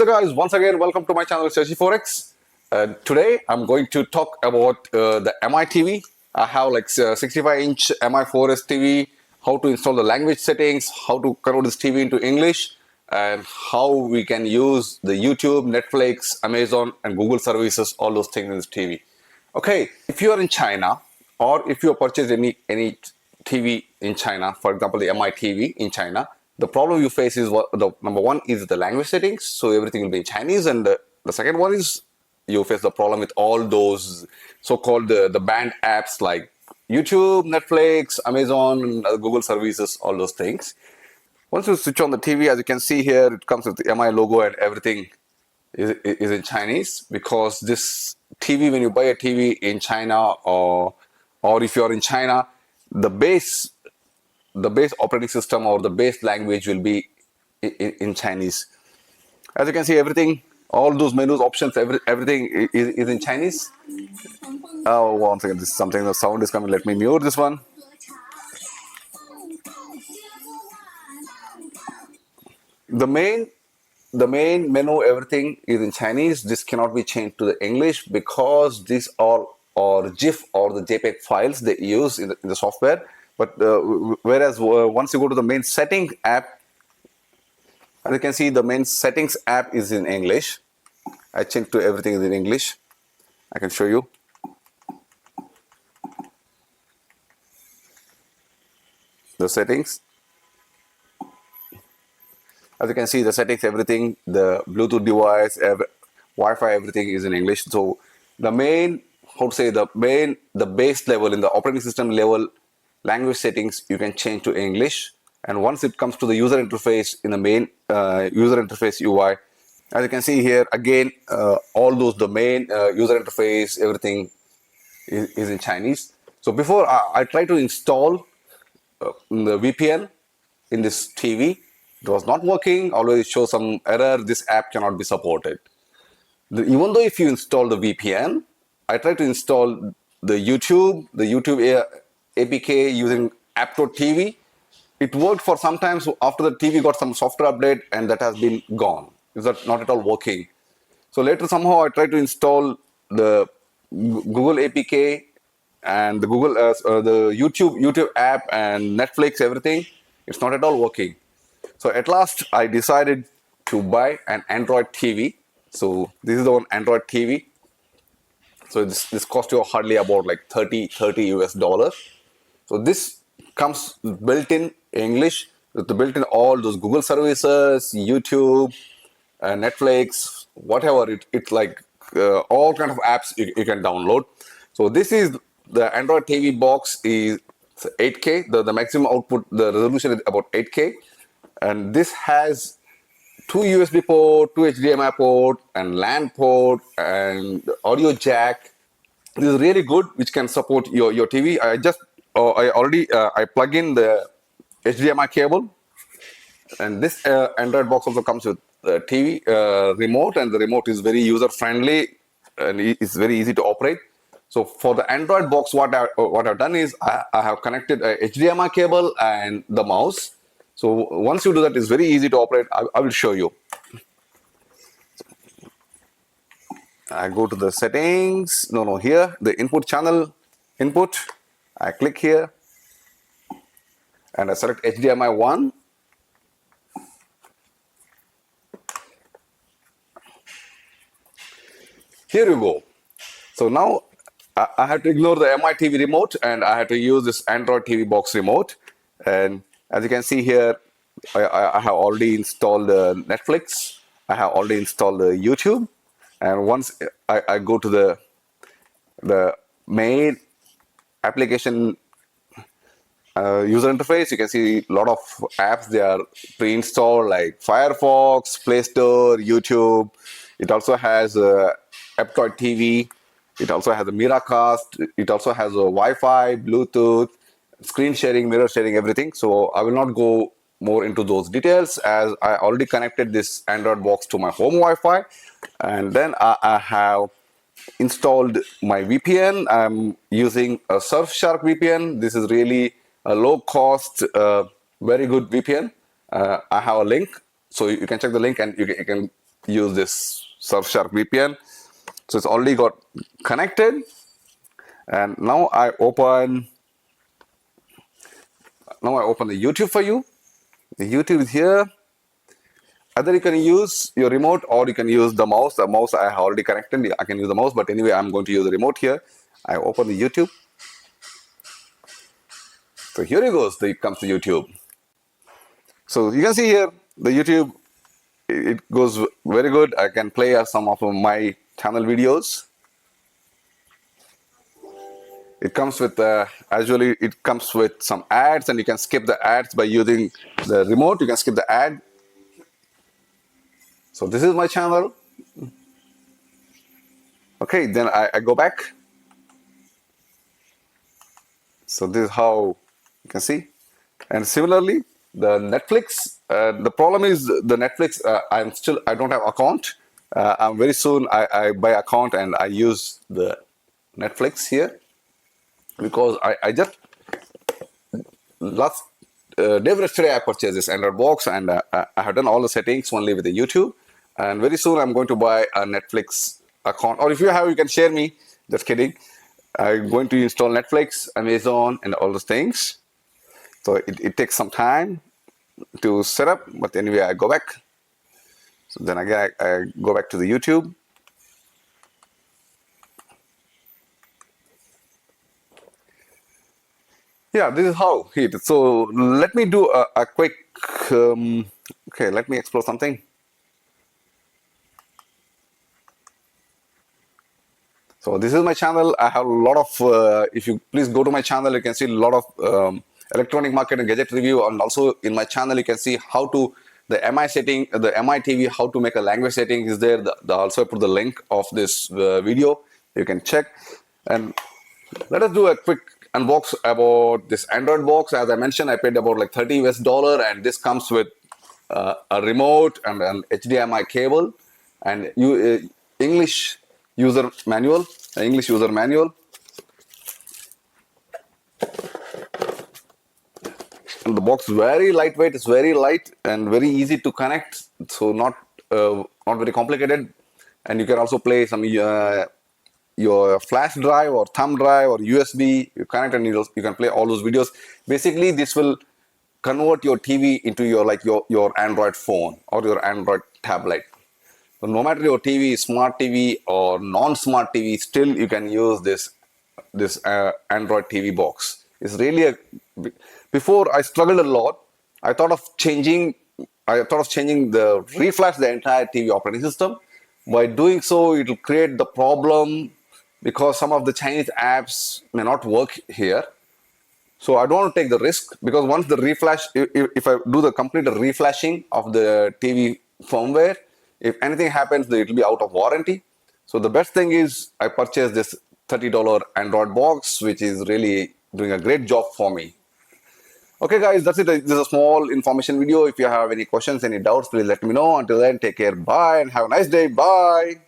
guys, once again, welcome to my channel, Shashi Forex. Today, I'm going to talk about the MI TV. I have like 65-inch MI 4S TV, how to install the language settings, how to convert this TV into English, and how we can use the YouTube, Netflix, Amazon, and Google services, all those things in this TV. Okay, if you are in China, or if you purchase any TV in China, for example, the MI TV in China, the problem you face is the number one is the language settings, so everything will be in Chinese, and the second one is you face the problem with all those so-called the banned apps like YouTube, Netflix, Amazon, Google services, all those things. Once you switch on the TV, as you can see here, it comes with the MI logo and everything is in Chinese, because this TV, when you buy a TV in China, or if you're in China, the base operating system or the base language will be in Chinese. As you can see, everything, all those menus, options, everything is in Chinese. Oh, one second, this is something, the sound is coming. Let me mute this one. The main menu, everything is in Chinese. This cannot be changed to the English because these are or GIF or the JPEG files they use in the software. But whereas once you go to the main setting app, as you can see, the main settings app is in English. I changed to everything is in English. I can show you. The settings. As you can see, the settings, everything, the Bluetooth device, Wi-Fi, everything is in English. So the main, how to say, the base level in the operating system level language settings you can change to English. And once it comes to the user interface in the main user interface UI, as you can see here, again, all those, the main user interface, everything is in Chinese. So before I try to install the VPN in this TV, it was not working. Always shows some error. This app cannot be supported. Even though if you install the VPN, I tried to install the YouTube APK using App.tv. It worked for some time. So after the TV got some software update, and that has been gone. It's not at all working. So later somehow I tried to install the Google APK and the Google the YouTube app and Netflix, everything. It's not at all working. So at last I decided to buy an Android TV. So this is the one Android TV. So this cost you hardly about like 30 US dollars. So this comes built in English, with the built in all those Google services, YouTube, Netflix, whatever. It's like all kind of apps you can download. So this is the Android TV box is 8K. The maximum output, the resolution is about 8K. And this has 2 USB port, 2 HDMI port, and LAN port, and audio jack. This is really good, which can support your TV. I plug in the HDMI cable, and this Android box also comes with the TV remote, and the remote is very user friendly and it's very easy to operate. So for the Android box, what I've done is I have connected a HDMI cable and the mouse. So once you do that, it's very easy to operate. I will show you. I go to the settings. Here, the input channel input. I click here and I select HDMI 1. Here you go. So now I have to ignore the MI TV remote and I have to use this Android TV box remote. And as you can see here, I have already installed Netflix. I have already installed YouTube. And once I go to the main application user interface, you can see a lot of apps. They are pre-installed like Firefox, Play Store, YouTube. It also has Aptoide TV. It also has a Miracast. It also has a Wi-Fi, Bluetooth, screen sharing, mirror sharing, everything. So I will not go more into those details, as I already connected this Android box to my home Wi-Fi, and then I have installed my VPN. I'm using a Surfshark VPN. This is really a low cost, very good VPN. I have a link, so you can check the link and you can use this Surfshark VPN. So it's already got connected. And now I open the YouTube for you. The YouTube is here. Either you can use your remote or you can use the mouse. The mouse I have already connected. I can use the mouse, but anyway, I'm going to use the remote here. I open the YouTube. So here it goes. It comes to YouTube. So you can see here the YouTube. It goes very good. I can play some of my channel videos. It comes with usually it comes with some ads, and you can skip the ads by using the remote. You can skip the ad. So this is my channel. Okay, then I go back. So this is how you can see. And similarly, the Netflix. The problem is the Netflix. I don't have account. I'm very soon I buy account and I use the Netflix here, because I just last day yesterday I purchased this Android box, and I have done all the settings only with the YouTube. And very soon I'm going to buy a Netflix account. Or if you have, you can share me. Just kidding. I'm going to install Netflix, Amazon, and all those things. So it takes some time to set up, but anyway, I go back. So then again, I go back to the YouTube. Yeah, this is how it. So let me do a quick. Okay, let me explore something. So this is my channel. I have a lot of. If you please go to my channel, you can see a lot of electronic market and gadget review, and also in my channel you can see how to the MI setting, the MI TV, how to make a language setting is there. Also I put the link of this video. You can check. And let us do a quick unbox about this Android box. As I mentioned, I paid about like $30 US, and this comes with a remote and an HDMI cable, and English user manual. And the box is very lightweight. It's very light and very easy to connect. So not very complicated. And you can also play some your flash drive or thumb drive or USB. You connect and you can play all those videos. Basically, this will convert your TV into your Android phone or your Android tablet. So no matter your TV is smart TV or non-smart TV, still you can use this Android TV box. It's really before I struggled a lot. I thought of changing the reflash the entire TV operating system. By doing so, it will create the problem because some of the Chinese apps may not work here. So I don't want to take the risk, because once the reflash, if I do the complete reflashing of the TV firmware, if anything happens, it will be out of warranty. So the best thing is I purchased this $30 Android box, which is really doing a great job for me. Okay guys, that's it. This is a small information video. If you have any questions, any doubts, please let me know. Until then, take care. Bye and have a nice day. Bye.